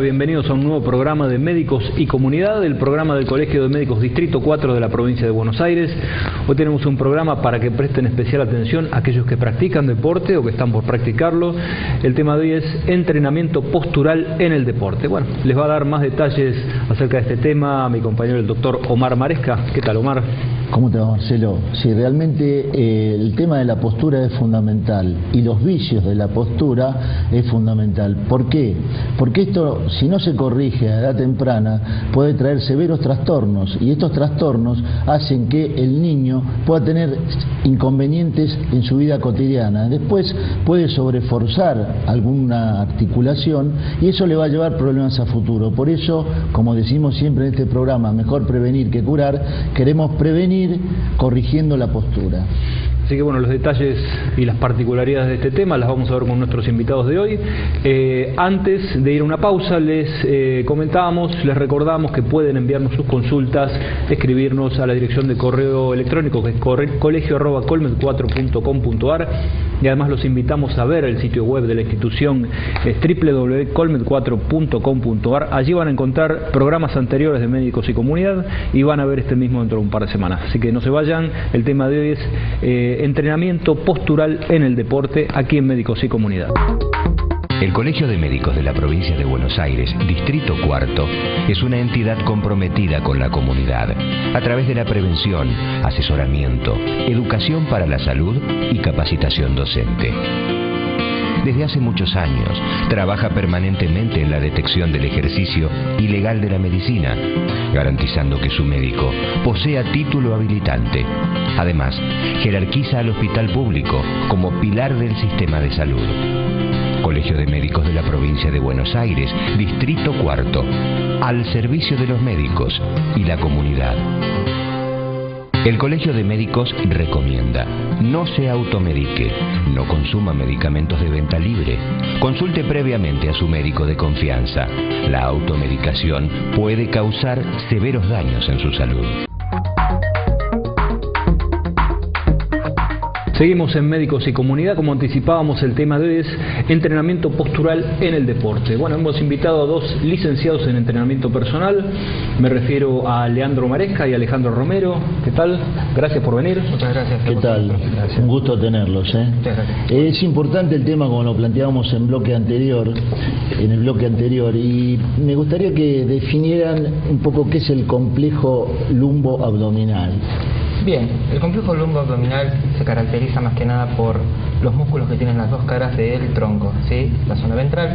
bienvenidos a un nuevo programa de Médicos y Comunidad, el programa del Colegio de Médicos Distrito 4 de la provincia de Buenos Aires. Hoy tenemos un programa para que presten especial atención a aquellos que practican deporte o que están por practicarlo. El tema de hoy es entrenamiento postural en el deporte. Bueno, les va a dar más detalles acerca de este tema mi compañero el doctor Omar Maresca. ¿Qué tal, Omar? ¿Cómo te va, Marcelo? Sí, realmente el tema de la postura es fundamental y los vicios de la postura es fundamental. ¿Por qué? Porque esto, si no se corrige a edad temprana, puede traer severos trastornos y estos trastornos hacen que el niño pueda tener inconvenientes en su vida cotidiana. Después puede sobreforzar alguna articulación y eso le va a llevar problemas a futuro. Por eso, como decimos siempre en este programa, mejor prevenir que curar, queremos prevenir corrigiendo la postura. Así que bueno, los detalles y las particularidades de este tema las vamos a ver con nuestros invitados de hoy. Antes de ir a una pausa, les les recordamos que pueden enviarnos sus consultas, escribirnos a la dirección de correo electrónico que es colegio@colmed4.com.ar, y además los invitamos a ver el sitio web de la institución, www.colmed4.com.ar. Allí van a encontrar programas anteriores de Médicos y Comunidad y van a ver este mismo dentro de un par de semanas. Así que no se vayan, el tema de hoy es entrenamiento postural en el deporte aquí en Médicos y Comunidad. El Colegio de Médicos de la provincia de Buenos Aires, Distrito Cuarto, es una entidad comprometida con la comunidad a través de la prevención, asesoramiento, educación para la salud y capacitación docente. Desde hace muchos años, trabaja permanentemente en la detección del ejercicio ilegal de la medicina, garantizando que su médico posea título habilitante. Además, jerarquiza al hospital público como pilar del sistema de salud. Colegio de Médicos de la provincia de Buenos Aires, Distrito Cuarto, al servicio de los médicos y la comunidad. El Colegio de Médicos recomienda: no se automedique, no consuma medicamentos de venta libre, consulte previamente a su médico de confianza. La automedicación puede causar severos daños en su salud. Seguimos en Médicos y Comunidad. Como anticipábamos, el tema de hoy es entrenamiento postural en el deporte. Bueno, hemos invitado a dos licenciados en entrenamiento personal. Me refiero a Leandro Maresca y Alejandro Romero. ¿Qué tal? Gracias por venir. Muchas gracias. ¿Qué tal? Gracias. Un gusto tenerlos. Muchas gracias. Es importante el tema, como lo planteábamos en el bloque anterior, y me gustaría que definieran un poco qué es el complejo lumboabdominal. Bien, el complejo lumboabdominal se caracteriza más que nada por los músculos que tienen las dos caras del tronco, ¿sí? La zona ventral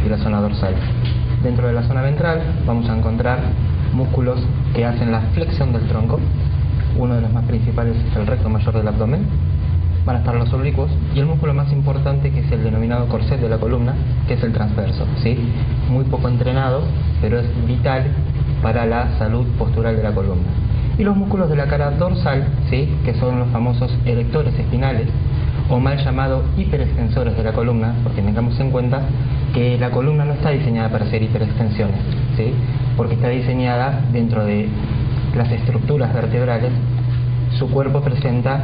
y la zona dorsal. Dentro de la zona ventral vamos a encontrar músculos que hacen la flexión del tronco. Uno de los más principales es el recto mayor del abdomen. Van a estar los oblicuos y el músculo más importante, que es el denominado corset de la columna, que es el transverso, ¿sí? Muy poco entrenado, pero es vital para la salud postural de la columna. Y los músculos de la cara dorsal, ¿sí? Que son los famosos erectores espinales, o mal llamados hiperextensores de la columna, porque tengamos en cuenta que la columna no está diseñada para hacer hiperextensiones, ¿sí? Porque está diseñada dentro de las estructuras vertebrales. Su cuerpo presenta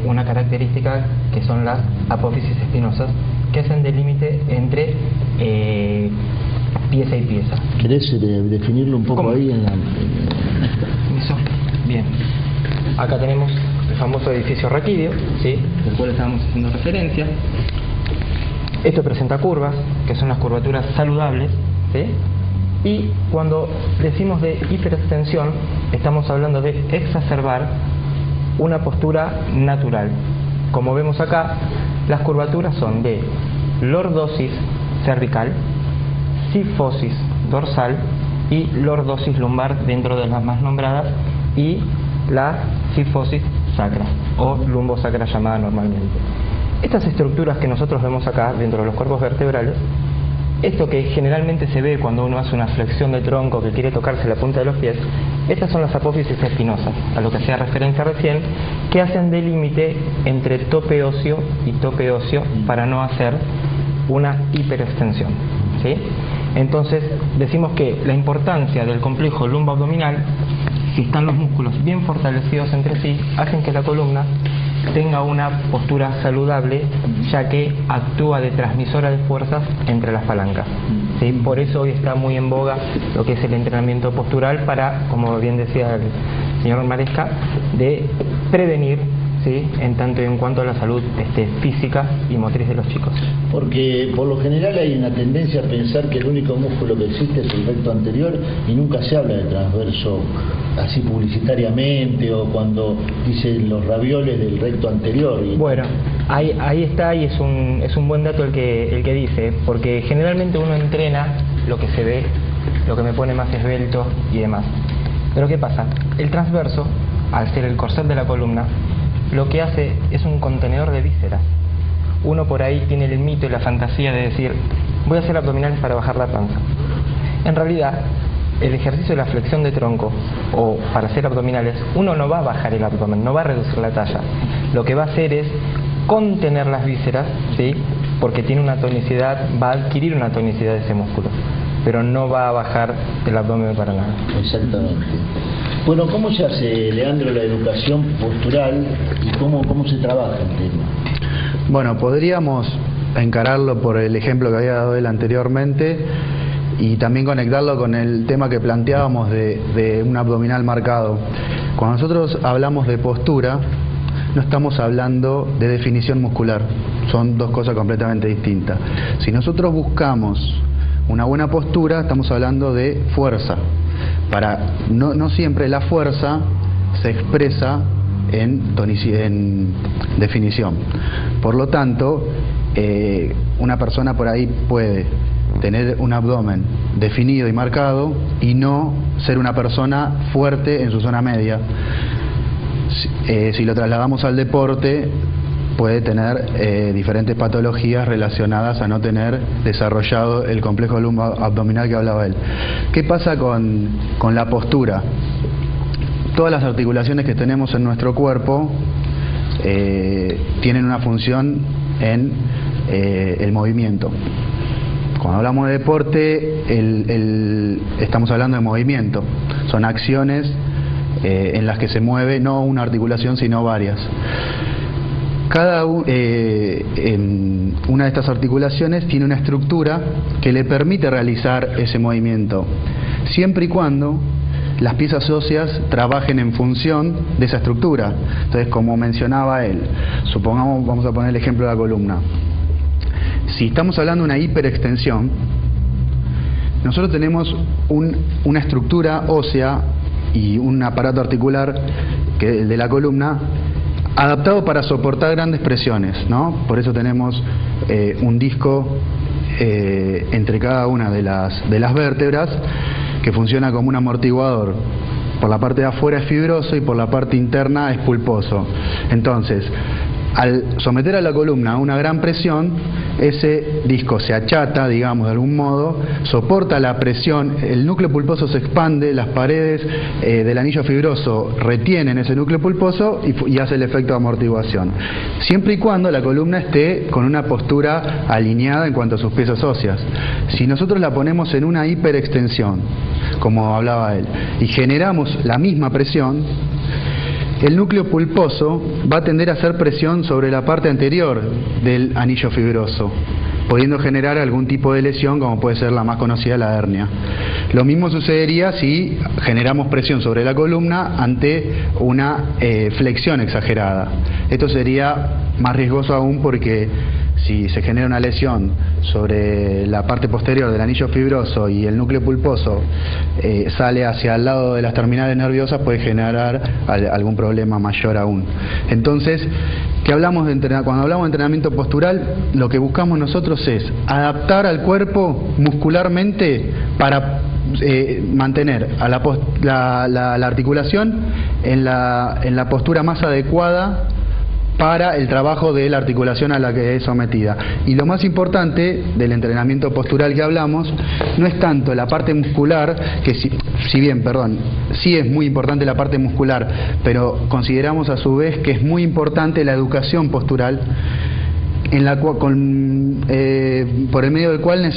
una característica que son las apófisis espinosas, que hacen de límite entre pieza y pieza. ¿Querés definirlo un poco? ¿Cómo? Ahí en la... Eso. Bien. Acá tenemos el famoso edificio raquídeo, ¿sí? Del cual estábamos haciendo referencia. Esto presenta curvas, que son las curvaturas saludables, ¿sí? Y cuando decimos de hiperextensión, estamos hablando de exacerbar una postura natural. Como vemos acá, las curvaturas son de lordosis cervical, sifosis dorsal y lordosis lumbar dentro de las más nombradas, y la sifosis sacra o lumbosacra llamada normalmente. Estas estructuras que nosotros vemos acá dentro de los cuerpos vertebrales, esto que generalmente se ve cuando uno hace una flexión del tronco que quiere tocarse la punta de los pies, estas son las apófisis espinosas, a lo que hacía referencia recién, que hacen de límite entre tope óseo y tope óseo para no hacer una hiperextensión, ¿sí? Entonces decimos que la importancia del complejo lumboabdominal, si están los músculos bien fortalecidos entre sí, hacen que la columna tenga una postura saludable, ya que actúa de transmisora de fuerzas entre las palancas. ¿sí? Por eso hoy está muy en boga lo que es el entrenamiento postural para, como bien decía el señor Maresca, de prevenir, ¿sí? En tanto y en cuanto a la salud física y motriz de los chicos. Porque por lo general hay una tendencia a pensar que el único músculo que existe es el recto anterior y nunca se habla de transverso así publicitariamente, o cuando dicen los ravioles del recto anterior. Bueno, ahí está, y es un buen dato el que dice, porque generalmente uno entrena lo que se ve, lo que me pone más esbelto y demás. Pero ¿qué pasa? El transverso, al ser el corset de la columna, lo que hace es un contenedor de vísceras. Uno por ahí tiene el mito y la fantasía de decir, voy a hacer abdominales para bajar la panza. En realidad, el ejercicio de la flexión de tronco o para hacer abdominales, uno no va a bajar el abdomen, no va a reducir la talla. Lo que va a hacer es contener las vísceras, ¿sí? Porque tiene una tonicidad, va a adquirir una tonicidad de ese músculo, pero no va a bajar el abdomen para nada. Exactamente. Bueno, ¿cómo se hace, Leandro, la educación postural y cómo se trabaja el tema? Bueno, podríamos encararlo por el ejemplo que había dado él anteriormente y también conectarlo con el tema que planteábamos de un abdominal marcado. Cuando nosotros hablamos de postura, no estamos hablando de definición muscular, son dos cosas completamente distintas. Si nosotros buscamos una buena postura, estamos hablando de fuerza. No siempre la fuerza se expresa en definición. Por lo tanto, una persona por ahí puede tener un abdomen definido y marcado y no ser una persona fuerte en su zona media. Si lo trasladamos al deporte, puede tener diferentes patologías relacionadas a no tener desarrollado el complejo abdominal que hablaba él. ¿Qué pasa con la postura? Todas las articulaciones que tenemos en nuestro cuerpo tienen una función en el movimiento. Cuando hablamos de deporte, estamos hablando de movimiento. Son acciones en las que se mueve no una articulación sino varias. Una de estas articulaciones tiene una estructura que le permite realizar ese movimiento, siempre y cuando las piezas óseas trabajen en función de esa estructura. Entonces, como mencionaba él, supongamos, vamos a poner el ejemplo de la columna. Si estamos hablando de una hiperextensión, nosotros tenemos una estructura ósea y un aparato articular, que es el de la columna, adaptado para soportar grandes presiones, ¿no? Por eso tenemos un disco entre cada una de las vértebras que funciona como un amortiguador. Por la parte de afuera es fibroso y por la parte interna es pulposo. Entonces, al someter a la columna a una gran presión, ese disco se achata, digamos, de algún modo, soporta la presión, el núcleo pulposo se expande, las paredes del anillo fibroso retienen ese núcleo pulposo y hace el efecto de amortiguación. Siempre y cuando la columna esté con una postura alineada en cuanto a sus piezas óseas. Si nosotros la ponemos en una hiperextensión, como hablaba él, y generamos la misma presión, el núcleo pulposo va a tender a hacer presión sobre la parte anterior del anillo fibroso, pudiendo generar algún tipo de lesión, como puede ser la más conocida, la hernia. Lo mismo sucedería si generamos presión sobre la columna ante una flexión exagerada. Esto sería más riesgoso aún, porque si se genera una lesión sobre la parte posterior del anillo fibroso y el núcleo pulposo sale hacia el lado de las terminales nerviosas, puede generar algún problema mayor aún. Entonces, cuando hablamos de entrenamiento postural, lo que buscamos nosotros es adaptar al cuerpo muscularmente para mantener a la articulación en la postura más adecuada para el trabajo de la articulación a la que es sometida. Y lo más importante del entrenamiento postural que hablamos no es tanto la parte muscular, que sí es muy importante la parte muscular, pero consideramos a su vez que es muy importante la educación postural, por el medio del cual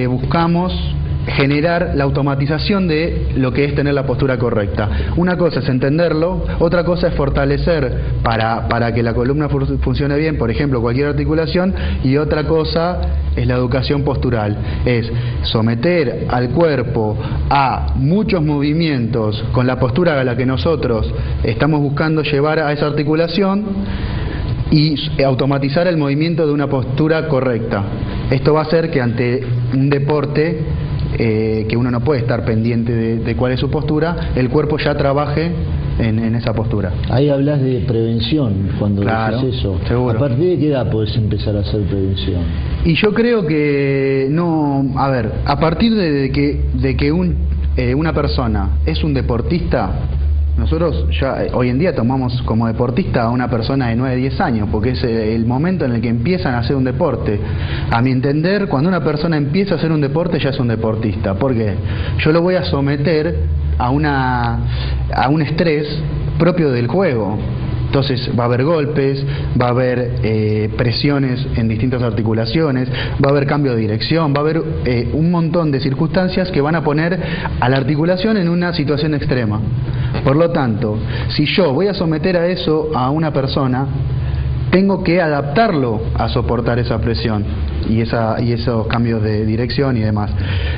buscamos generar la automatización de lo que es tener la postura correcta. Una cosa es entenderlo, otra cosa es fortalecer para que la columna funcione bien, por ejemplo, cualquier articulación, y otra cosa es la educación postural, es someter al cuerpo a muchos movimientos con la postura a la que nosotros estamos buscando llevar a esa articulación y automatizar el movimiento de una postura correcta. Esto va a hacer que ante un deporte que uno no puede estar pendiente de cuál es su postura, el cuerpo ya trabaje en esa postura. Ahí hablas de prevención cuando dices eso. Seguro. ¿A partir de qué edad podés empezar a hacer prevención? Y yo creo que no, a partir de que una persona es un deportista, nosotros ya hoy en día tomamos como deportista a una persona de 9, 10 años, porque es el momento en el que empiezan a hacer un deporte. A mi entender, cuando una persona empieza a hacer un deporte, ya es un deportista. Porque yo lo voy a someter a un estrés propio del juego. Entonces va a haber golpes, va a haber presiones en distintas articulaciones, va a haber cambio de dirección, va a haber un montón de circunstancias que van a poner a la articulación en una situación extrema. Por lo tanto, si yo voy a someter a eso a una persona, tengo que adaptarlo a soportar esa presión y esos cambios de dirección y demás.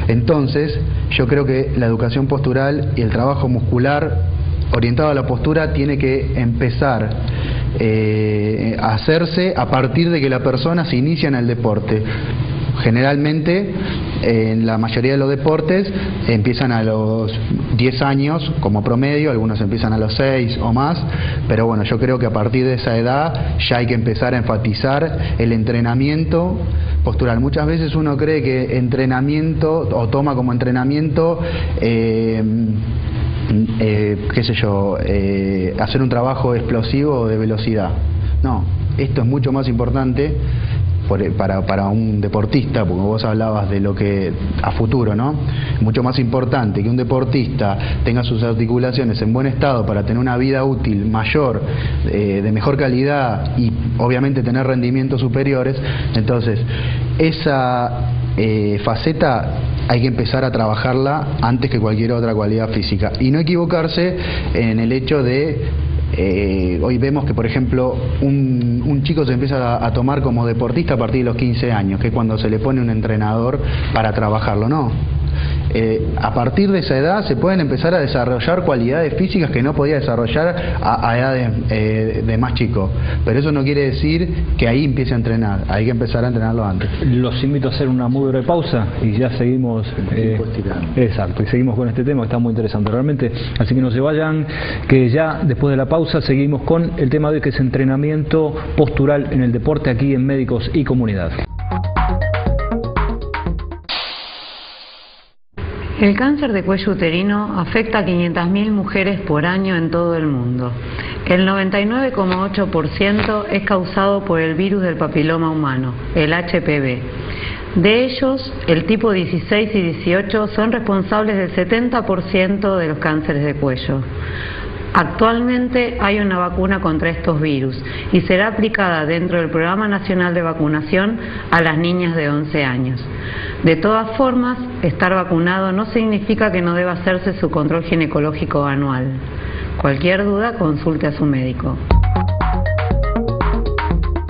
Entonces, yo creo que la educación postural y el trabajo muscular orientado a la postura tiene que empezar a hacerse a partir de que la persona se inicia en el deporte. Generalmente, en la mayoría de los deportes empiezan a los 10 años como promedio, algunos empiezan a los 6 o más, pero bueno, yo creo que a partir de esa edad ya hay que empezar a enfatizar el entrenamiento postural. Muchas veces uno cree que entrenamiento, o toma como entrenamiento hacer un trabajo explosivo o de velocidad. No, esto es mucho más importante para un deportista, porque vos hablabas de lo que a futuro, ¿no? Mucho más importante que un deportista tenga sus articulaciones en buen estado para tener una vida útil mayor, de mejor calidad y obviamente tener rendimientos superiores. Entonces, esa faceta hay que empezar a trabajarla antes que cualquier otra cualidad física y no equivocarse en el hecho de hoy vemos que, por ejemplo, un chico se empieza a tomar como deportista a partir de los 15 años, que es cuando se le pone un entrenador para trabajarlo. No, a partir de esa edad se pueden empezar a desarrollar cualidades físicas que no podía desarrollar a edades de más chico, pero eso no quiere decir que ahí empiece a entrenar, hay que empezar a entrenarlo antes. Los invito a hacer una muy breve pausa y ya seguimos exacto, y seguimos con este tema que está muy interesante realmente, así que no se vayan, que ya después de la pausa seguimos con el tema de que es entrenamiento postural en el deporte aquí en Médicos y Comunidad. El cáncer de cuello uterino afecta a 500.000 mujeres por año en todo el mundo. El 99,8% es causado por el virus del papiloma humano, el HPV. De ellos, el tipo 16 y 18 son responsables del 70% de los cánceres de cuello. Actualmente hay una vacuna contra estos virus y será aplicada dentro del Programa Nacional de Vacunación a las niñas de 11 años. De todas formas, estar vacunado no significa que no deba hacerse su control ginecológico anual. Cualquier duda, consulte a su médico.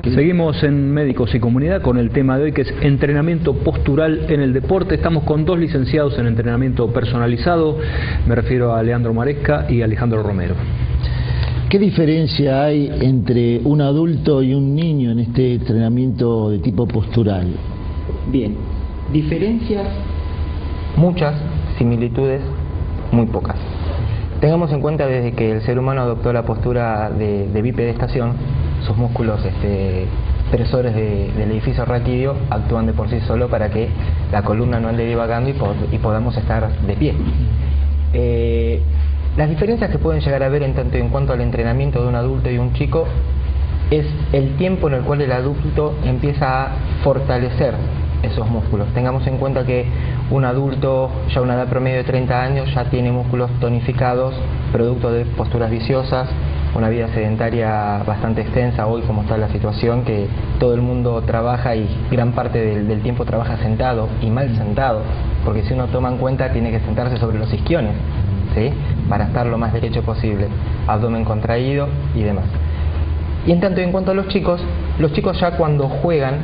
Seguimos en Médicos y Comunidad con el tema de hoy, que es entrenamiento postural en el deporte. Estamos con dos licenciados en entrenamiento personalizado, me refiero a Leandro Maresca y Alejandro Romero. ¿Qué diferencia hay entre un adulto y un niño en este entrenamiento de tipo postural? Bien, diferencias muchas, similitudes muy pocas. Tengamos en cuenta desde que el ser humano adoptó la postura de bipedestación, sus músculos presores del edificio raquídeo actúan de por sí solo para que la columna no ande divagando y podamos estar de pie. Las diferencias que pueden llegar a haber en tanto en cuanto al entrenamiento de un adulto y un chico es el tiempo en el cual el adulto empieza a fortalecer esos músculos. Tengamos en cuenta que un adulto ya a una edad promedio de 30 años ya tiene músculos tonificados, producto de posturas viciosas, una vida sedentaria bastante extensa hoy como está la situación, que todo el mundo trabaja y gran parte del tiempo trabaja sentado y mal sentado. porque si uno toma en cuenta tiene que sentarse sobre los isquiones, ¿sí? Para estar lo más derecho posible, abdomen contraído y demás. Y en tanto y en cuanto a los chicos ya cuando juegan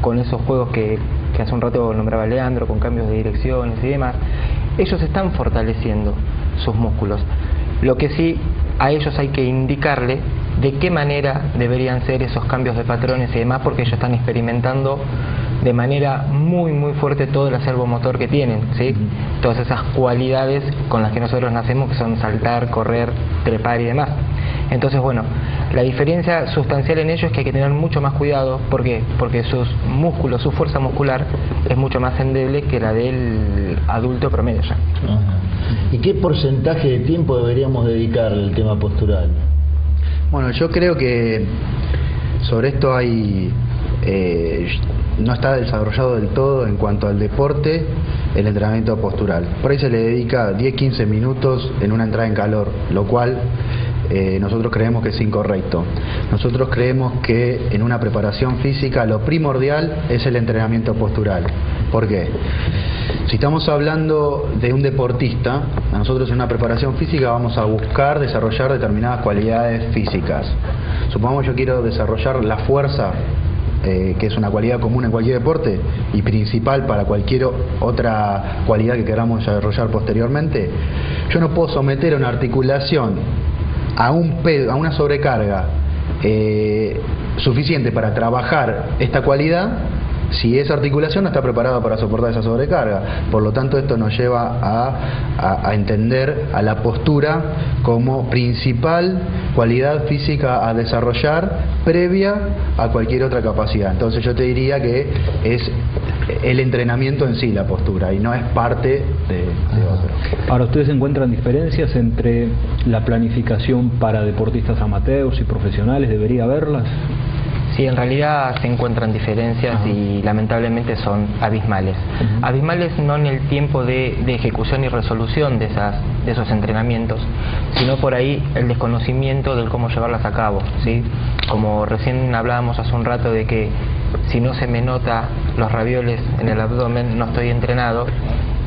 con esos juegos que hace un rato nombraba Leandro, con cambios de direcciones y demás, ellos están fortaleciendo sus músculos. Lo que sí, a ellos hay que indicarle de qué manera deberían ser esos cambios de patrones y demás, porque ellos están experimentando de manera muy muy fuerte todo el acervo motor que tienen, ¿sí? Todas esas cualidades con las que nosotros nacemos, que son saltar, correr, trepar y demás. Entonces, bueno, la diferencia sustancial en ello es que hay que tener mucho más cuidado. ¿Por qué? Porque sus músculos, su fuerza muscular es mucho más endeble que la del adulto promedio ya. Ajá. ¿Y qué porcentaje de tiempo deberíamos dedicarle al tema postural? Bueno, yo creo que sobre esto no está desarrollado del todo en cuanto al deporte, el entrenamiento postural. Por ahí se le dedica 10-15 minutos en una entrada en calor, lo cual nosotros creemos que es incorrecto. Nosotros creemos que en una preparación física lo primordial es el entrenamiento postural. ¿Por qué? Si estamos hablando de un deportista, nosotros en una preparación física vamos a buscar desarrollar determinadas cualidades físicas. Supongamos yo quiero desarrollar la fuerza, que es una cualidad común en cualquier deporte y principal para cualquier otra cualidad que queramos desarrollar posteriormente. Yo no puedo someter a una articulación a una sobrecarga suficiente para trabajar esta cualidad si esa articulación no está preparada para soportar esa sobrecarga. Por lo tanto, esto nos lleva a entender a la postura como principal cualidad física a desarrollar previa a cualquier otra capacidad. Entonces yo te diría que es el entrenamiento en sí la postura y no es parte de otro. Ahora, ¿ustedes encuentran diferencias entre la planificación para deportistas amateurs y profesionales? ¿Debería haberlas? Sí, en realidad se encuentran diferencias y lamentablemente son abismales. Abismales no en el tiempo de ejecución y resolución de esos entrenamientos, sino por ahí el desconocimiento del cómo llevarlas a cabo, ¿sí? Como recién hablábamos hace un rato de que si no se me nota los ravioles en el abdomen no estoy entrenado,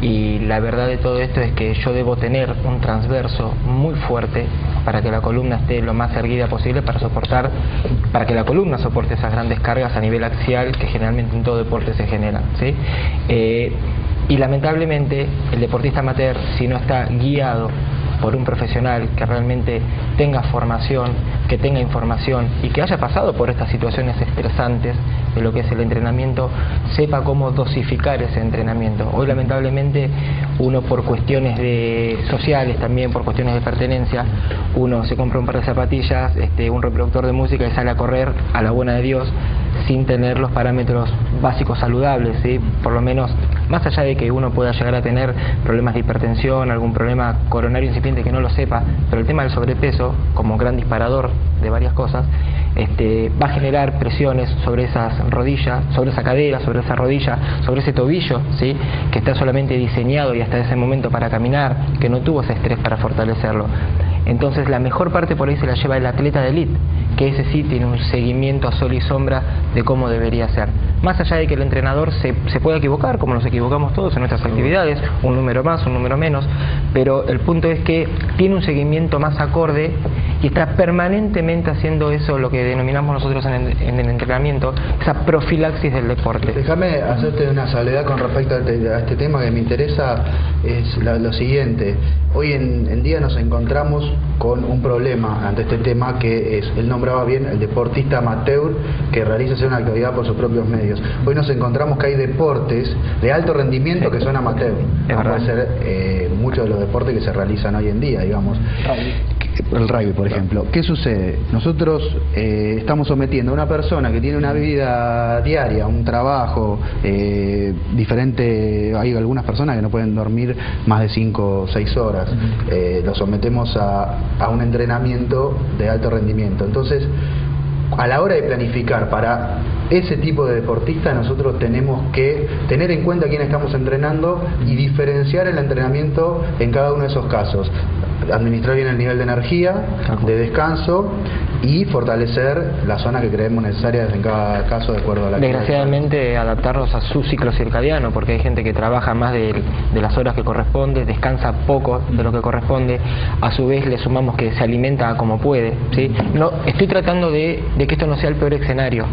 y la verdad de todo esto es que yo debo tener un transverso muy fuerte para que la columna esté lo más erguida posible para que la columna soporte esas grandes cargas a nivel axial que generalmente en todo deporte se generan, ¿sí? Y lamentablemente el deportista amateur, si no está guiado por un profesional que realmente tenga formación, que tenga información y que haya pasado por estas situaciones estresantes de lo que es el entrenamiento, sepa cómo dosificar ese entrenamiento. Hoy lamentablemente uno, por cuestiones sociales, también por cuestiones de pertenencia, uno se compra un par de zapatillas, un reproductor de música y sale a correr a la buena de Dios sin tener los parámetros básicos saludables, ¿sí? Por lo menos, más allá de que uno pueda llegar a tener problemas de hipertensión, algún problema coronario incipiente que no lo sepa, pero el tema del sobrepeso, como gran disparador de varias cosas, va a generar presiones sobre esas rodillas, sobre esa cadera, sobre esa rodilla, sobre ese tobillo, ¿sí? Que está solamente diseñado y hasta ese momento para caminar, que no tuvo ese estrés para fortalecerlo. Entonces la mejor parte por ahí se la lleva el atleta de élite, que ese sí tiene un seguimiento a sol y sombra de cómo debería ser. Más allá de que el entrenador se pueda equivocar, como nos equivocamos todos en nuestras actividades, un número más, un número menos, pero el punto es que tiene un seguimiento más acorde y está permanentemente haciendo eso, lo que denominamos nosotros en el entrenamiento, esa profilaxis del deporte. Déjame hacerte una salvedad con respecto a este tema que me interesa, es lo siguiente. Hoy en día nos encontramos con un problema ante este tema, que es, él nombraba bien, el deportista amateur que realiza una actividad por sus propios medios. Hoy nos encontramos que hay deportes de alto rendimiento que son amateur, como puede ser muchos de los deportes que se realizan hoy en día, digamos. El rugby, por ejemplo. ¿Qué sucede? Nosotros estamos sometiendo a una persona que tiene una vida diaria, un trabajo diferente. Hay algunas personas que no pueden dormir más de 5 o 6 horas. Lo sometemos a un entrenamiento de alto rendimiento. Entonces, a la hora de planificar para ese tipo de deportista, nosotros tenemos que tener en cuenta a quién estamos entrenando y diferenciar el entrenamiento en cada uno de esos casos. administrar bien el nivel de energía, de descanso y fortalecer la zona que creemos necesaria en cada caso de acuerdo a la desgraciadamente adaptarlos a su ciclo circadiano, porque hay gente que trabaja más de las horas que corresponde, descansa poco de lo que corresponde, a su vez le sumamos que se alimenta como puede, ¿sí? No, estoy tratando de que esto no sea el peor escenario,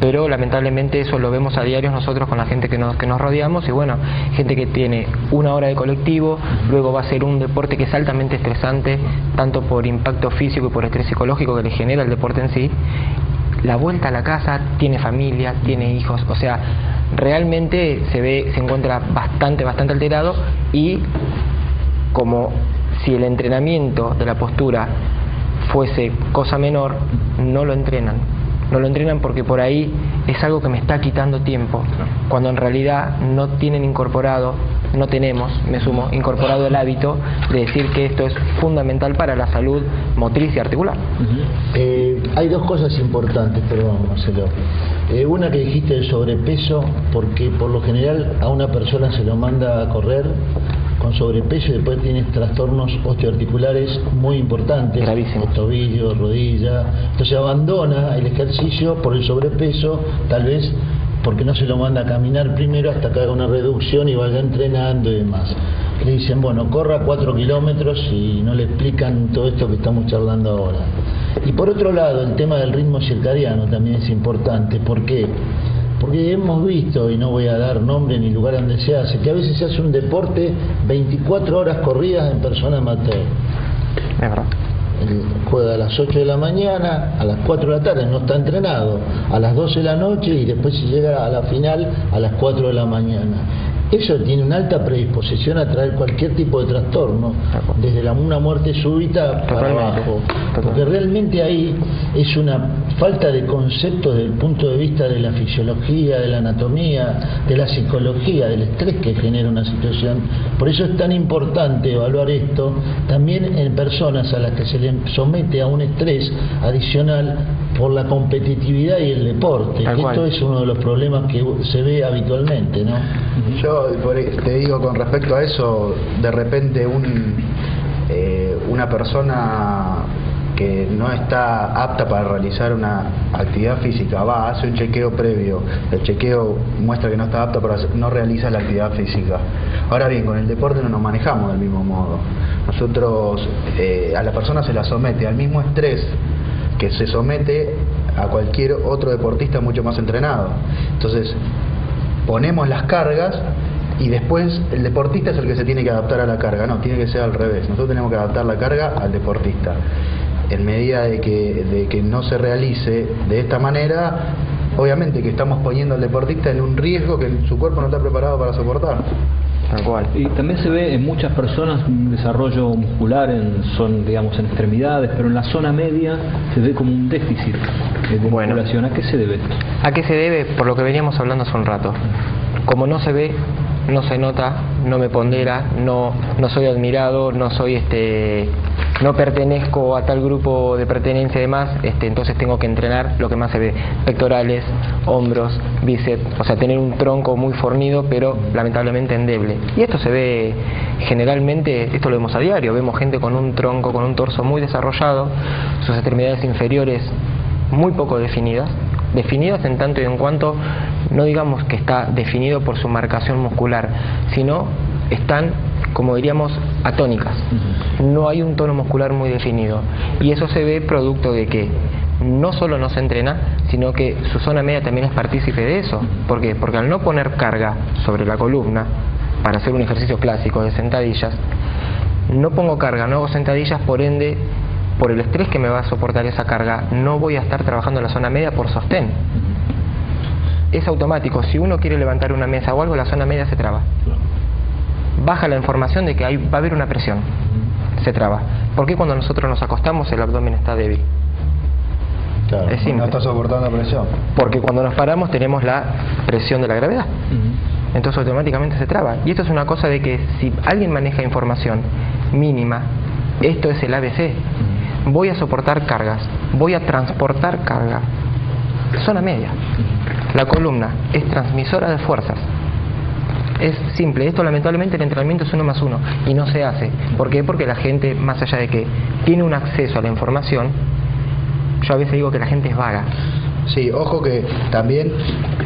pero lamentablemente eso lo vemos a diario nosotros con la gente que nos rodeamos, y bueno, gente que tiene una hora de colectivo, luego va a ser un deporte que es altamente estresante, tanto por impacto físico y por estrés psicológico que le genera el deporte en sí. La vuelta a la casa, tiene familia, tiene hijos, o sea, realmente se encuentra bastante alterado, y como si el entrenamiento de la postura fuese cosa menor, no lo entrenan porque por ahí es algo que me está quitando tiempo, cuando en realidad no tenemos, me sumo, incorporado el hábito de decir que esto es fundamental para la salud motriz y articular. Hay dos cosas importantes, perdón, Marcelo. Una que dijiste del sobrepeso, porque por lo general a una persona se lo manda a correr con sobrepeso y después tienes trastornos osteoarticulares muy importantes, tobillo, rodilla, entonces abandona el ejercicio por el sobrepeso, tal vez porque no se lo manda a caminar primero hasta que haga una reducción y vaya entrenando y demás. Le dicen, bueno, corra 4 kilómetros y no le explican todo esto que estamos charlando ahora. Y por otro lado, el tema del ritmo circadiano también es importante. ¿Por qué? Porque hemos visto, y no voy a dar nombre ni lugar donde se hace, que a veces se hace un deporte 24 horas corridas en persona amateur. Es verdad. Juega a las 8 de la mañana, a las 4 de la tarde, no está entrenado, a las 12 de la noche y después se llega a la final a las 4 de la mañana. Eso tiene una alta predisposición a traer cualquier tipo de trastorno, desde una muerte súbita para abajo, porque realmente ahí es una falta de conceptos desde el punto de vista de la fisiología, de la anatomía, de la psicología, del estrés que genera una situación. Por eso es tan importante evaluar esto también en personas a las que se le somete a un estrés adicional por la competitividad y el deporte. Esto es uno de los problemas que se ve habitualmente, ¿no? Yo te digo, con respecto a eso, de repente una persona que no está apta para realizar una actividad física hace un chequeo previo, el chequeo muestra que no está apta no realiza la actividad física. Ahora bien, con el deporte no nos manejamos del mismo modo. Nosotros a la persona se la somete al mismo estrés que se somete a cualquier otro deportista mucho más entrenado. Entonces ponemos las cargas y después el deportista es el que se tiene que adaptar a la carga. No, tiene que ser al revés. Nosotros tenemos que adaptar la carga al deportista. En medida de que no se realice de esta manera, obviamente que estamos poniendo al deportista en un riesgo que su cuerpo no está preparado para soportar. Tal cual. Y también se ve en muchas personas un desarrollo muscular en extremidades, pero en la zona media se ve como un déficit de musculación. ¿A qué se debe esto? ¿A qué se debe? Por lo que veníamos hablando hace un rato. Como no se ve, no se nota, no me pondera, no soy admirado, no pertenezco a tal grupo de pertenencia y demás, entonces tengo que entrenar lo que más se ve: pectorales, hombros, bíceps, o sea, tener un tronco muy fornido pero lamentablemente endeble. Y esto se ve generalmente, esto lo vemos a diario, vemos gente con un tronco, con un torso muy desarrollado, sus extremidades inferiores muy poco definidas en tanto y en cuanto, no digamos que está definido por su marcación muscular, sino están, como diríamos, atónicas. No hay un tono muscular muy definido, y eso se ve producto de que no solo no se entrena, sino que su zona media también es partícipe de eso. ¿Por qué? Porque al no poner carga sobre la columna para hacer un ejercicio clásico de sentadillas, no pongo carga, no hago sentadillas, por ende, por el estrés que me va a soportar esa carga, no voy a estar trabajando la zona media por sostén. Es automático. Si uno quiere levantar una mesa o algo, la zona media se traba. Baja la información de que va a haber una presión, se traba. ¿Por qué cuando nosotros nos acostamos el abdomen está débil? Claro, es simple. No está soportando presión. Porque cuando nos paramos tenemos la presión de la gravedad. Entonces automáticamente se traba. Y esto es una cosa de que si alguien maneja información mínima, esto es el ABC. Voy a soportar cargas, voy a transportar carga. Zona media. La columna es transmisora de fuerzas. Es simple. Esto lamentablemente el entrenamiento es 1 más 1 y no se hace. ¿Por qué? Porque la gente, más allá de que tiene un acceso a la información, yo a veces digo que la gente es vaga. Sí, ojo que también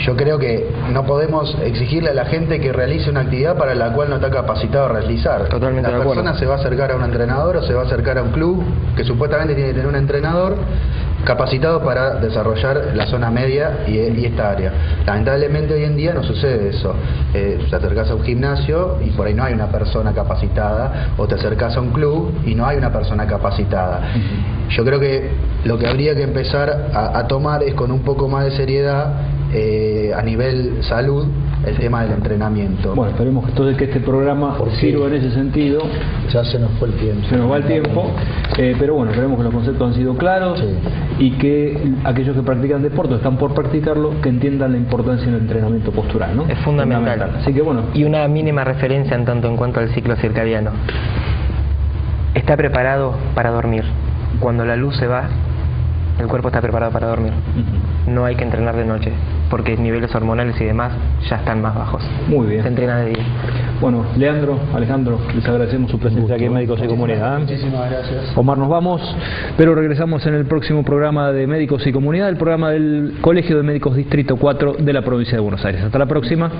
yo creo que no podemos exigirle a la gente que realice una actividad para la cual no está capacitado a realizar. Totalmente de La acuerdo. persona se va a acercar a un entrenador o se va a acercar a un club que supuestamente tiene que tener un entrenador capacitado para desarrollar la zona media y esta área. Lamentablemente hoy en día no sucede eso. Te acercás a un gimnasio y por ahí no hay una persona capacitada, o te acercás a un club y no hay una persona capacitada. Yo creo que lo que habría que empezar a tomar es con un poco más de seriedad a nivel salud el tema del entrenamiento. Bueno, esperemos entonces que este programa sirva en ese sentido. Ya se nos fue el tiempo. Se nos va el tiempo, pero bueno, esperemos que los conceptos han sido claros y que aquellos que practican deporte o están por practicarlo, que entiendan la importancia del entrenamiento postural, ¿no? Es fundamental. Así que bueno. Y una mínima referencia en tanto en cuanto al ciclo circadiano. Está preparado para dormir. Cuando la luz se va, el cuerpo está preparado para dormir. No hay que entrenar de noche, porque niveles hormonales y demás ya están más bajos. Muy bien. Se entrena de día. Bueno, Leandro, Alejandro, les agradecemos su presencia aquí en Médicos y Comunidad. Muchísimas gracias. Omar, nos vamos, pero regresamos en el próximo programa de Médicos y Comunidad, el programa del Colegio de Médicos Distrito 4 de la provincia de Buenos Aires. Hasta la próxima.